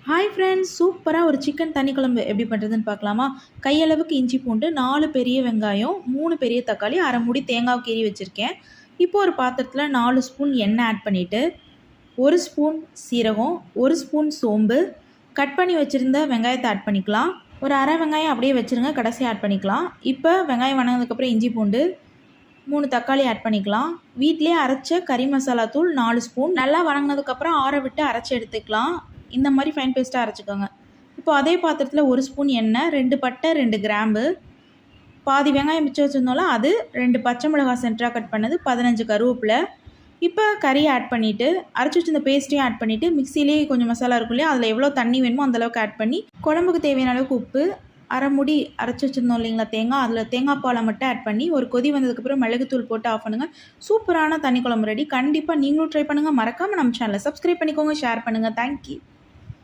Hi friends, சூப்பராக ஒரு chicken தண்ணி குழம்பு எப்படி பண்ணுறதுன்னு பார்க்கலாமா? கையளவுக்கு இஞ்சி பூண்டு, 4 பெரிய வெங்காயம், 3 பெரிய தக்காளி, அரை மூடி தேங்காய் கீறி வச்சுருக்கேன். இப்போ ஒரு பாத்திரத்தில் 4 ஸ்பூன் எண்ணெய் ஆட் பண்ணிவிட்டு 1 ஸ்பூன் சீரகம், 1 ஸ்பூன் சோம்பு, கட் பண்ணி வச்சுருந்த வெங்காயத்தை ஆட் பண்ணிக்கலாம். ஒரு அரை வெங்காயம் அப்படியே வச்சுருங்க, கடைசியாக ஆட் பண்ணிக்கலாம். இப்போ வெங்காயம் வணங்கினதுக்கப்புறம் இஞ்சி பூண்டு, 3 தக்காளி ஆட் பண்ணிக்கலாம். வீட்டிலே அரைச்ச கறி மசாலா தூள் 4 ஸ்பூன், நல்லா வணங்கினதுக்கப்புறம் ஆற விட்டு அரைச்சி எடுத்துக்கலாம். இந்த மாதிரி ஃபைன் பேஸ்ட்டாக அரைச்சிக்கோங்க. இப்போ அதே பாத்திரத்தில் 1 ஸ்பூன் எண்ணெய், 2 பட்டை, 2 கிராம்பு, பாதி வெங்காயம் மிச்சம் வச்சுருந்தோம்ல அது, 2 பச்சை மிளகாய் சென்டராக கட் பண்ணது, 15 கருவேப்பிலை. இப்போ கறியை ஆட் பண்ணிவிட்டு அரைச்சி வச்சிருந்த பேஸ்ட்டையும் ஆட் பண்ணிவிட்டு மிக்சிலேயே கொஞ்சம் மசாலா இருக்கும் இல்லையா, அதில் எவ்வளோ தண்ணி வேணுமோ அந்தளவுக்கு ஆட் பண்ணி குழம்புக்கு தேவையான அளவுக்கு உப்பு, அரை முடி அரைச்சி வச்சுருந்தோம் இல்லைங்களா தேங்காய், அதில் தேங்காய் பாலை மட்டும் ஆட் பண்ணி ஒரு கொதி வந்ததுக்கப்புறம் மிளகுத்தூள் போட்டு ஆஃப் பண்ணுங்கள். சூப்பரான தண்ணி குழம்பு ரெடி. கண்டிப்பாக நீங்களும் ட்ரை பண்ணுங்கள். மறக்காமல் நம்ம சேனலை சப்ஸ்கிரைப் பண்ணிக்கோங்க, ஷேர் பண்ணுங்கள். தேங்க்யூ.